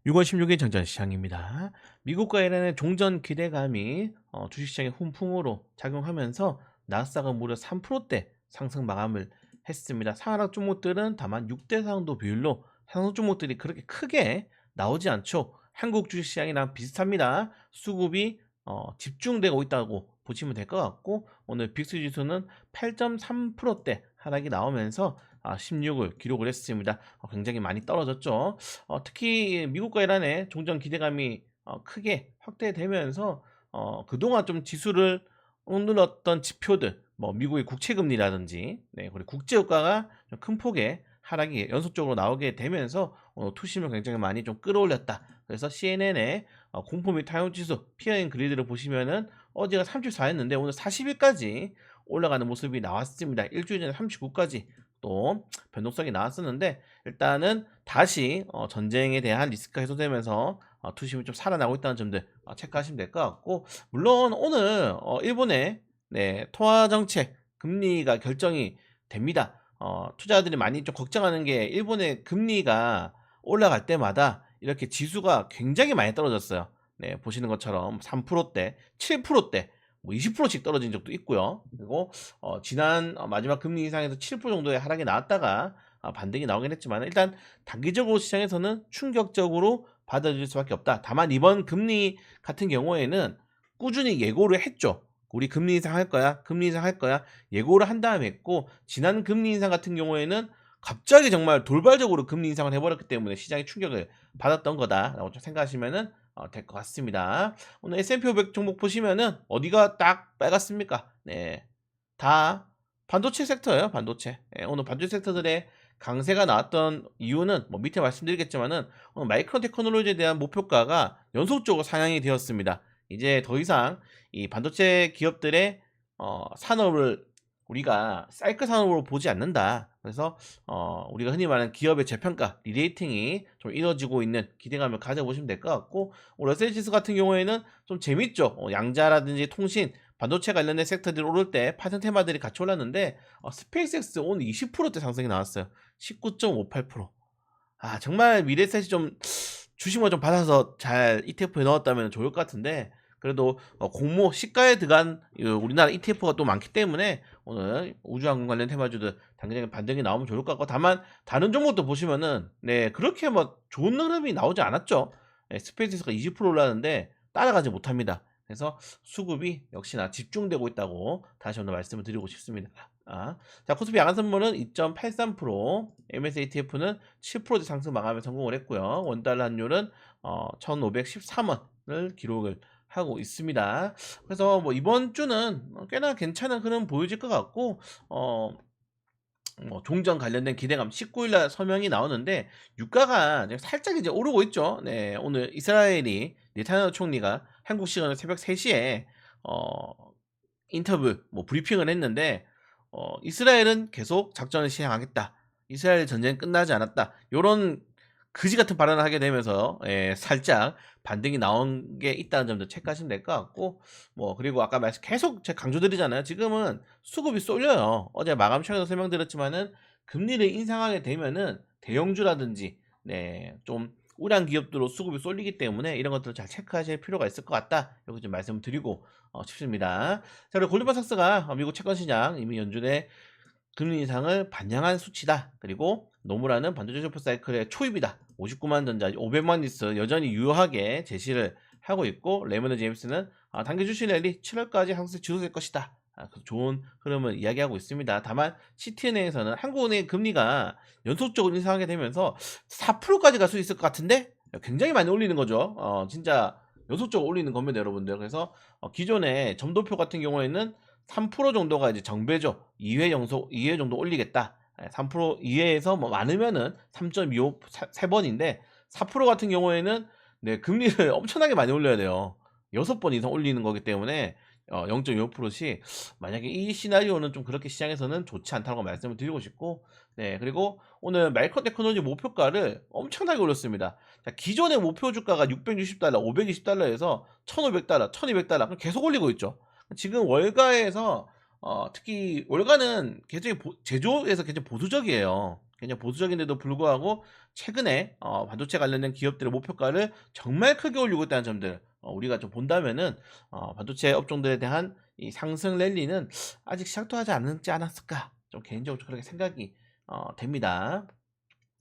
6월 16일 정전시장입니다. 미국과 이란의 종전 기대감이 주식시장의 훈풍으로 작용하면서 나스닥은 무려 3%대 상승 마감을 했습니다. 상하락 종목들은 다만 6대 상도 비율로 상승 종목들이 그렇게 크게 나오지 않죠. 한국 주식시장이랑 비슷합니다. 수급이 집중되고 있다고 보시면 될 것 같고, 오늘 빅스 지수는 8.3%대 하락이 나오면서 16을 기록을 했습니다. 굉장히 많이 떨어졌죠. 특히 미국과 이란의 종전 기대감이 크게 확대되면서 그동안 좀 지수를 흔들었던 지표들, 뭐 미국의 국채 금리라든지, 네, 그리고 국제 유가가 좀 큰 폭의 하락이 연속적으로 나오게 되면서 투심을 굉장히 많이 좀 끌어올렸다. 그래서 CNN의 공포 및 타격 지수 피어인 그리드를 보시면은 어제가 34였는데 오늘 40일까지 올라가는 모습이 나왔습니다. 일주일 전에 39까지 또 변동성이 나왔었는데, 일단은 다시 전쟁에 대한 리스크가 해소되면서 투심이 좀 살아나고 있다는 점들 체크하시면 될 것 같고, 물론 오늘 일본의 통화 정책 금리가 결정이 됩니다. 투자자들이 많이 좀 걱정하는 게, 일본의 금리가 올라갈 때마다 이렇게 지수가 굉장히 많이 떨어졌어요. 네, 보시는 것처럼 3%대, 7%대, 뭐 20%씩 떨어진 적도 있고요. 그리고 지난 마지막 금리 인상에서 7% 정도의 하락이 나왔다가 반등이 나오긴 했지만, 일단 단기적으로 시장에서는 충격적으로 받아들일 수밖에 없다. 다만 이번 금리 같은 경우에는 꾸준히 예고를 했죠. 우리 금리 인상 할 거야, 금리 인상 할 거야, 예고를 한 다음에 했고, 지난 금리 인상 같은 경우에는 갑자기 정말 돌발적으로 금리 인상을 해버렸기 때문에 시장이 충격을 받았던 거다라고 좀 생각하시면은 될 것 같습니다. 오늘 S&P 500 종목 보시면은 어디가 딱 빨갛습니까? 네, 다 반도체 섹터예요. 반도체. 예, 오늘 반도체 섹터들의 강세가 나왔던 이유는 뭐 밑에 말씀드리겠지만은, 오늘 마이크론 테크놀로지에 대한 목표가가 연속적으로 상향이 되었습니다. 이제 더 이상 이 반도체 기업들의 산업을 우리가 사이클 산업으로 보지 않는다. 그래서 우리가 흔히 말하는 기업의 재평가, 리레이팅이 좀 이루어지고 있는 기대감을 가져보시면 될 것 같고, 러셀 지수 같은 경우에는 좀 재밌죠. 양자라든지 통신, 반도체 관련된 섹터들이 오를 때 파생 테마들이 같이 올랐는데, 스페이스X 오늘 20%대 상승이 나왔어요. 19.58%. 정말 미래셋이 좀 주식만 좀 받아서 잘 ETF에 넣었다면 좋을 것 같은데, 그래도 공모 시가에 들어간 우리나라 ETF가 또 많기 때문에 오늘 우주항공 관련 테마주들 당장에 반등이 나오면 좋을 것 같고, 다만 다른 종목도 보시면은 그렇게 뭐 좋은 흐름이 나오지 않았죠. 스페이스가 20% 올랐는데 따라가지 못합니다. 그래서 수급이 역시나 집중되고 있다고 다시 오늘 말씀을 드리고 싶습니다. 자, 코스피 야간 선물은 2.83%, MSATF는 7% 상승 마감에 성공을 했고요. 원달러 환율은 1,513원을 기록을 하고 있습니다. 그래서 뭐 이번 주는 꽤나 괜찮은 흐름 보여질 것 같고, 어, 뭐 종전 관련된 기대감 19일날 서명이 나오는데, 유가가 이제 살짝 이제 오르고 있죠. 네, 오늘 이스라엘이 네타냐후 총리가 한국 시간으로 새벽 3시에 인터뷰 뭐 브리핑을 했는데, 이스라엘은 계속 작전을 시행하겠다, 이스라엘 전쟁 끝나지 않았다, 요런 그지 같은 발언을 하게 되면서 살짝 반등이 나온 게 있다는 점도 체크하시면 될 것 같고, 뭐 그리고 아까 말씀 계속 제가 강조드리잖아요. 지금은 수급이 쏠려요. 어제 마감 시간에도 설명드렸지만은, 금리를 인상하게 되면은 대형주라든지 좀 우량 기업들로 수급이 쏠리기 때문에 이런 것들을 잘 체크하실 필요가 있을 것 같다. 여기 좀 말씀드리고 싶습니다. 자, 그리고 골드만삭스가 미국 채권 시장 이미 연준의 금리 인상을 반영한 수치다. 그리고 노무라는 반도체 슈퍼 사이클의 초입이다. 59만 전자, 500만 리스 여전히 유효하게 제시를 하고 있고, 레이먼드 제임스는 단기 주식 랠리 7월까지 항상 지속될 것이다. 좋은 흐름을 이야기하고 있습니다. 다만 시티은행에서는 한국은행 금리가 연속적으로 인상하게 되면서 4%까지 갈 수 있을 것 같은데, 굉장히 많이 올리는 거죠. 진짜 연속적으로 올리는 겁니다, 여러분들. 그래서 기존의 점도표 같은 경우에는 3% 정도가 이제 정배죠. 2회 연속 2회 정도 올리겠다. 3% 이하에서 뭐 많으면은 3.25 3번인데, 4% 같은 경우에는 금리를 엄청나게 많이 올려야 돼요. 6번 이상 올리는 거기 때문에 0.25%씩, 만약에 이 시나리오는 좀 그렇게 시장에서는 좋지 않다고 말씀을 드리고 싶고, 그리고 오늘 마이크로 테크놀로지 목표가를 엄청나게 올렸습니다. 자, 기존의 목표 주가가 660달러, 520달러에서 1,500달러, 1,200달러 계속 올리고 있죠. 지금 월가에서 특히 월가는 굉장히 제조에서 굉장히 보수적이에요. 굉장히 보수적인데도 불구하고 최근에 반도체 관련된 기업들의 목표가를 정말 크게 올리고 있다는 점들 우리가 좀 본다면은 반도체 업종들에 대한 이 상승 랠리는 아직 시작도 하지 않지 않았을까? 좀 개인적으로 좀 그렇게 생각이 됩니다.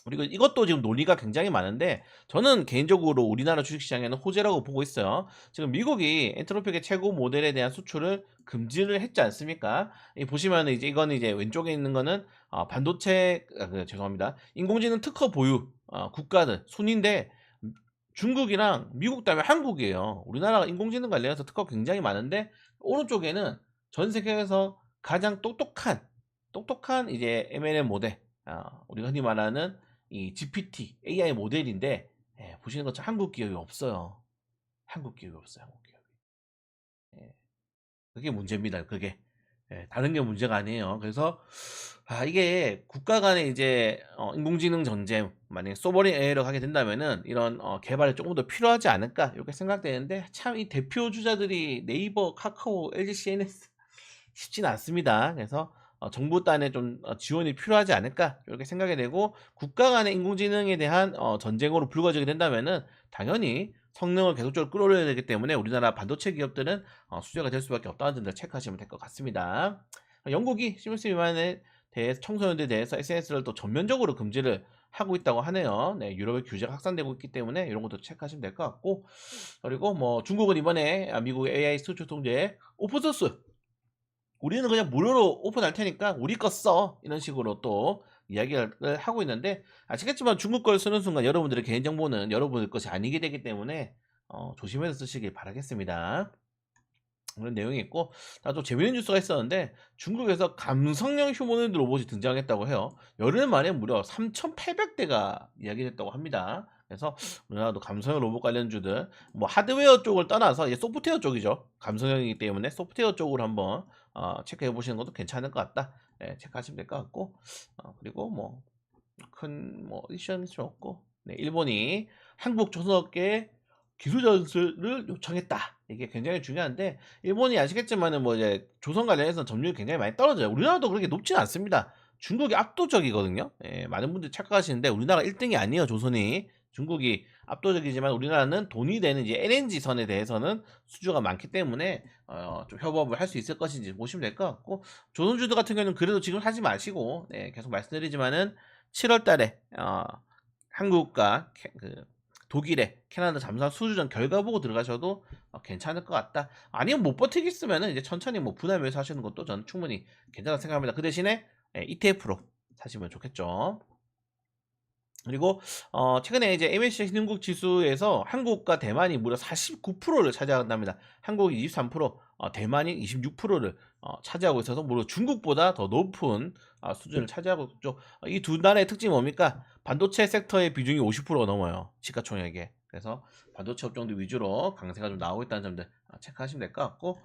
그리고 이것도 지금 논의가 굉장히 많은데 저는 개인적으로 우리나라 주식시장에는 호재라고 보고 있어요. 지금 미국이 엔트로픽의 최고 모델에 대한 수출을 금지를 했지 않습니까? 보시면은 이제 이거는 이제 왼쪽에 있는 거는 반도체 죄송합니다. 인공지능 특허 보유 국가들 순인데 중국이랑 미국 다음에 한국이에요. 우리나라가 인공지능 관련해서 특허 굉장히 많은데 오른쪽에는 전 세계에서 가장 똑똑한 이제 MLM 모델 우리가 흔히 말하는 이 GPT AI 모델인데 보시는 것처럼 한국 기업이 없어요. 한국 기업이 없어요. 한국 기업이. 예, 그게 문제입니다. 그게 다른 게 문제가 아니에요. 그래서 이게 국가 간의 이제 인공지능 전쟁 만약에 소버린 AI로 하게 된다면은 이런 개발이 조금 더 필요하지 않을까 이렇게 생각되는데 참 이 대표 주자들이 네이버, 카카오, LG, CNS 쉽지는 않습니다. 그래서 정부 단의 좀 지원이 필요하지 않을까 이렇게 생각이 되고 국가 간의 인공지능에 대한 전쟁으로 불거지게 된다면은 당연히 성능을 계속적으로 끌어올려야 되기 때문에 우리나라 반도체 기업들은 수혜가 될 수밖에 없다는 점들 체크하시면 될 것 같습니다. 영국이 시뮨 위반에 대해서 청소년들에 대해서 SNS를 또 전면적으로 금지를 하고 있다고 하네요. 네, 유럽의 규제가 확산되고 있기 때문에 이런 것도 체크하시면 될 것 같고 그리고 뭐 중국은 이번에 미국 AI 수출 통제 오픈소스 우리는 그냥 무료로 오픈할 테니까 우리 거 써. 이런 식으로 또 이야기를 하고 있는데 아시겠지만 중국 걸 쓰는 순간 여러분들의 개인정보는 여러분의 것이 아니게 되기 때문에 조심해서 쓰시길 바라겠습니다. 그런 내용이 있고 또 재밌는 뉴스가 있었는데 중국에서 감성형 휴머노이드 로봇이 등장했다고 해요. 열흘 만에 무려 3,800대가 이야기됐다고 합니다. 그래서 우리나라도 감성형 로봇 관련주들 뭐 하드웨어 쪽을 떠나서 이제 소프트웨어 쪽이죠. 감성형이기 때문에 소프트웨어 쪽으로 한번 체크해 보시는 것도 괜찮을 것 같다. 네, 체크하시면 될 것 같고 그리고 뭐 큰 뭐 이슈는 없고 네, 일본이 한국 조선업계 기술 전수를 요청했다. 이게 굉장히 중요한데 일본이 아시겠지만은 뭐 이제 조선 관련해서 점유율이 굉장히 많이 떨어져요. 우리나라도 그렇게 높지는 않습니다. 중국이 압도적이거든요. 예, 많은 분들이 착각하시는데 우리나라 1등이 아니에요. 조선이. 중국이 압도적이지만 우리나라는 돈이 되는 이제 LNG 선에 대해서는 수주가 많기 때문에 좀 협업을 할 수 있을 것인지 보시면 될 것 같고 조선주들 같은 경우는 그래도 지금 하지 마시고 계속 말씀드리지만은 7월 달에 한국과 독일의 캐나다 잠수함 수주전 결과 보고 들어가셔도 괜찮을 것 같다. 아니면 못 버티겠으면은 이제 천천히 뭐 분할매수 하시는 것도 저는 충분히 괜찮다고 생각합니다. 그 대신에 ETF로 사시면 좋겠죠. 그리고 최근에 이제 MSCI 신흥국 지수에서 한국과 대만이 무려 49%를 차지한답니다. 한국이 23%, 대만이 26%를 차지하고 있어서 무려 중국보다 더 높은 수준을 차지하고 있죠. 이 두 나라의 특징이 뭡니까? 반도체 섹터의 비중이 50%가 넘어요. 시가총액에. 그래서 반도체 업종들 위주로 강세가 좀 나오고 있다는 점들 체크하시면 될 것 같고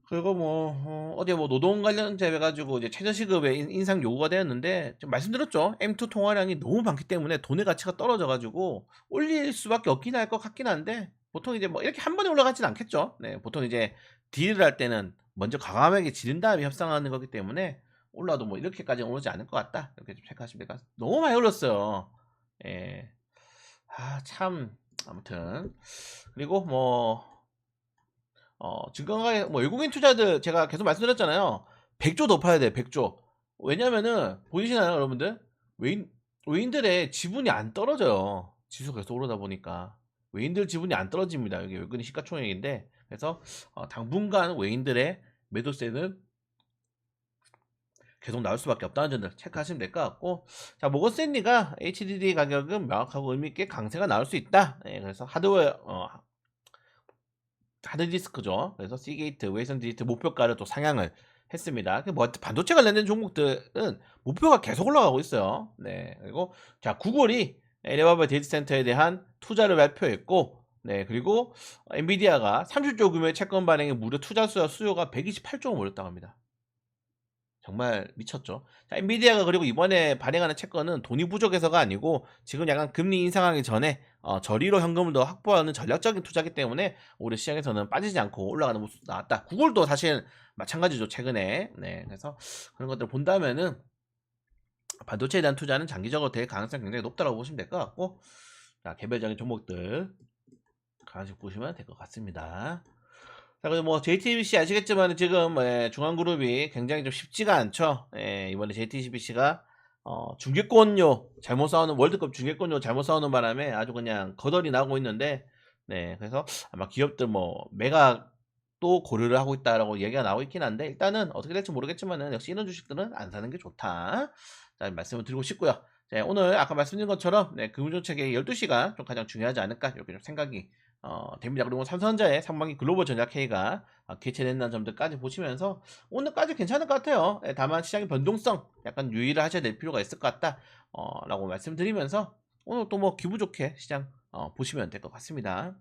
그리고 뭐 어제 뭐 노동 관련제 해가지고 이제 최저시급의 인상 요구가 되었는데 좀 말씀드렸죠. M2 통화량이 너무 많기 때문에 돈의 가치가 떨어져가지고 올릴 수밖에 없긴 할 것 같긴 한데 보통 이제 뭐 이렇게 한 번에 올라가진 않겠죠. 네, 보통 이제 딜을 할 때는 먼저 과감하게 지른 다음에 협상하는 거기 때문에 올라도 뭐 이렇게까지 오르지 않을 것 같다. 이렇게 좀 체크하시면 될 것 같습니다. 너무 많이 올랐어요. 예. 참 아무튼 그리고 뭐 증권가에 뭐 외국인 투자들 제가 계속 말씀드렸잖아요. 100조 더 파야 돼, 100조. 왜냐면은 보이시나요, 여러분들? 외인 외인들의 지분이 안 떨어져요. 지수가 계속 오르다 보니까 외인들 지분이 안 떨어집니다. 여기 외국인 시가총액인데 그래서 당분간 외인들의 매도세는 계속 나올 수밖에 없다는 점들 체크하시면 될 것 같고 자 모건스탠리가 HDD 가격은 명확하고 의미있게 강세가 나올 수 있다. 그래서 하드디스크죠. 그래서 시게이트, 웨이선 디지트 목표가를 또 상향을 했습니다. 뭐 반도체 관련된 종목들은 목표가 계속 올라가고 있어요. 네. 그리고 자 구글이 엘리바바 데이터 센터에 대한 투자를 발표했고, 네. 그리고 엔비디아가 30조 규모의 채권 발행에 무려 투자 수요가 128조가 몰렸다고 합니다. 정말 미쳤죠. 자, 엔비디아가 그리고 이번에 발행하는 채권은 돈이 부족해서가 아니고 지금 약간 금리 인상하기 전에 저리로 현금을 더 확보하는 전략적인 투자기 때문에 올해 시장에서는 빠지지 않고 올라가는 모습 나왔다. 구글도 사실 마찬가지죠. 최근에. 네. 그래서 그런 것들 을 본다면은 반도체에 대한 투자는 장기적으로 될 가능성이 굉장히 높다고 보시면 될 것 같고, 자, 개별적인 종목들 하나씩 보시면 될 것 같습니다. 자, 그리고 뭐 JTBC 아시겠지만 지금 중앙그룹이 굉장히 좀 쉽지가 않죠. 이번에 JTBC가 중계권료 잘못 싸우는, 월드컵 중계권료 잘못 싸우는 바람에 아주 그냥 거덜이 나고 있는데, 네, 그래서 아마 기업들 뭐 매각도 고려를 하고 있다라고 얘기가 나오고 있긴 한데, 일단은 어떻게 될지 모르겠지만은 역시 이런 주식들은 안 사는 게 좋다, 자, 말씀을 드리고 싶고요. 자, 오늘 아까 말씀드린 것처럼 금융정책의 12시가 좀 가장 중요하지 않을까 이렇게 좀 생각이 됩니다. 그리고 삼성전자의 상반기 글로벌 전략 회의가 개최된다는 점들까지 보시면서 오늘까지 괜찮을 것 같아요. 다만 시장의 변동성 약간 유의를 하셔야 될 필요가 있을 것 같다 라고 말씀드리면서 오늘 또 뭐 기분 좋게 시장 보시면 될 것 같습니다.